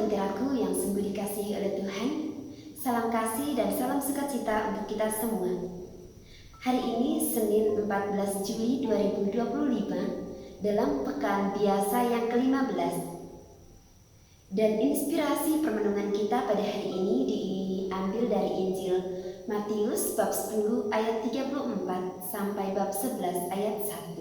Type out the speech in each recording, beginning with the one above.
lenteraku yang sungguh dikasihi oleh Tuhan, salam kasih dan salam sukacita untuk kita semua. Hari ini Senin 14 Juli 2025 dalam pekan biasa yang ke-15. Dan inspirasi permenungan kita pada hari ini diambil dari Injil Matius bab 10 ayat 34 sampai bab 11 ayat 1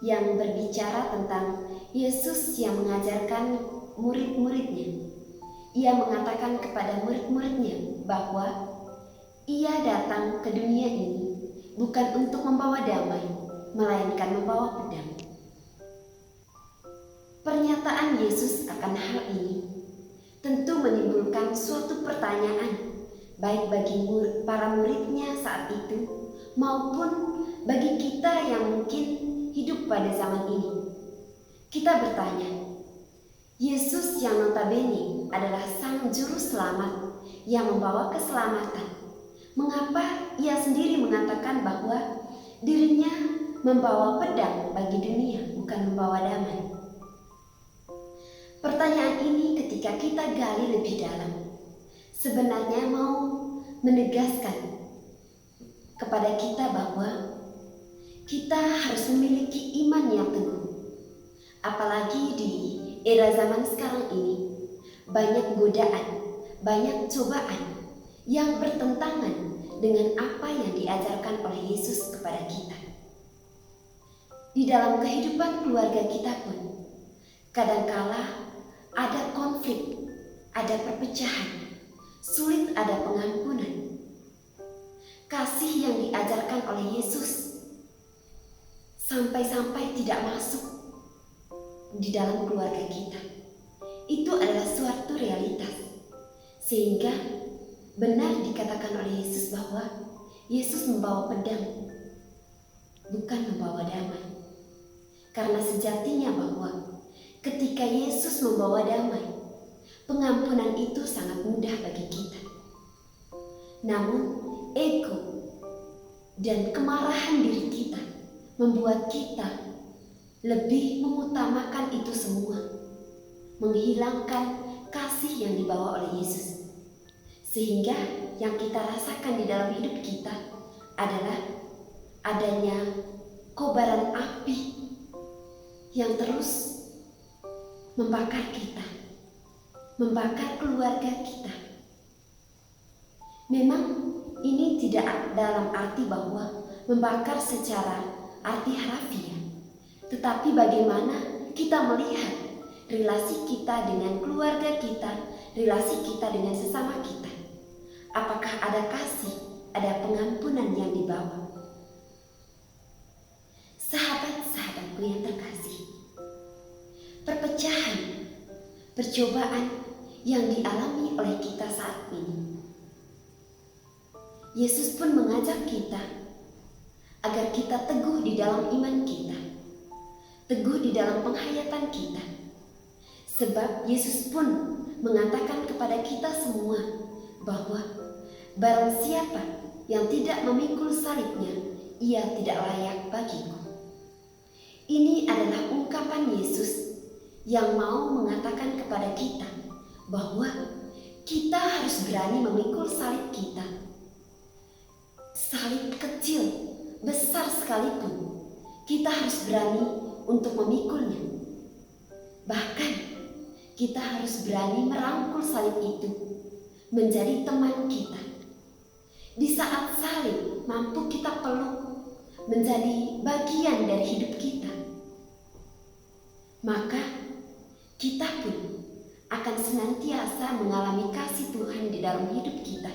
yang berbicara tentang Yesus yang mengajarkan murid-muridnya. Ia mengatakan kepada murid-muridnya bahwa ia datang ke dunia ini bukan untuk membawa damai, melainkan membawa pedang. Pernyataan Yesus akan hal ini tentu menimbulkan suatu pertanyaan, baik bagi para muridnya saat itu maupun bagi kita yang mungkin hidup pada zaman ini. Kita bertanya, Yesus yang notabene adalah Sang Juru Selamat yang membawa keselamatan, mengapa ia sendiri mengatakan bahwa dirinya membawa pedang bagi dunia, bukan membawa damai? Pertanyaan ini ketika kita gali lebih dalam, sebenarnya mau menegaskan kepada kita bahwa kita harus memiliki iman yang teguh. Apalagi di era zaman sekarang ini, banyak godaan, banyak cobaan yang bertentangan dengan apa yang diajarkan oleh Yesus kepada kita. Di dalam kehidupan keluarga kita pun, kadangkala ada konflik, ada perpecahan, sulit ada pengampunan. Kasih yang diajarkan oleh Yesus sampai-sampai tidak masuk di dalam keluarga kita. Itu adalah suatu realitas. Sehingga benar dikatakan oleh Yesus bahwa Yesus membawa pedang, bukan membawa damai. Karena sejatinya bahwa ketika Yesus membawa damai, pengampunan itu sangat mudah bagi kita. Namun ego dan kemarahan diri kita membuat kita lebih mengutamakan itu semua, menghilangkan kasih yang dibawa oleh Yesus. Sehingga yang kita rasakan di dalam hidup kita adalah adanya kobaran api yang terus membakar kita, membakar keluarga kita. Memang ini tidak dalam arti bahwa membakar secara arti harfiah, tetapi bagaimana kita melihat relasi kita dengan keluarga kita, relasi kita dengan sesama kita. Apakah ada kasih, ada pengampunan yang dibawa? Sahabat-sahabatku yang terkasih, perpecahan, percobaan yang dialami oleh kita saat ini, Yesus pun mengajak kita agar kita teguh di dalam iman kita, teguh di dalam penghayatan kita. Sebab Yesus pun mengatakan kepada kita semua bahwa barang siapa yang tidak memikul salibnya, ia tidak layak bagiku. Ini adalah ungkapan Yesus yang mau mengatakan kepada kita bahwa kita harus berani memikul salib kita. Salib kecil, besar sekalipun, kita harus berani untuk memikulnya. Bahkan kita harus berani merangkul salib itu menjadi teman kita. Di saat salib mampu kita peluk menjadi bagian dari hidup kita, maka kita pun akan senantiasa mengalami kasih Tuhan di dalam hidup kita.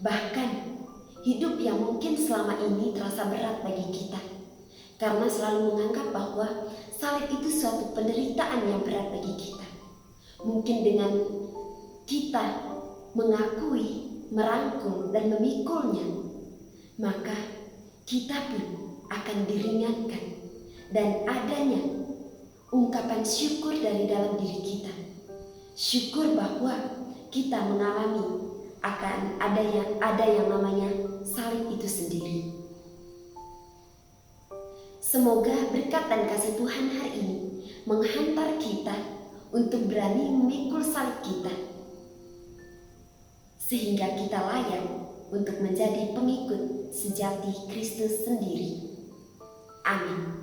Bahkan hidup yang mungkin selama ini terasa berat bagi kita, karena selalu menganggap bahwa salib itu suatu penderitaan yang berat bagi kita. Mungkin dengan kita mengakui, merangkul, dan memikulnya, maka kita pun akan diringankan dan adanya ungkapan syukur dari dalam diri kita. Syukur bahwa kita mengalami akan ada yang namanya salib itu sendiri. Semoga berkat dan kasih Tuhan hari ini menghantar kita untuk berani memikul salib kita, sehingga kita layak untuk menjadi pengikut sejati Kristus sendiri. Amin.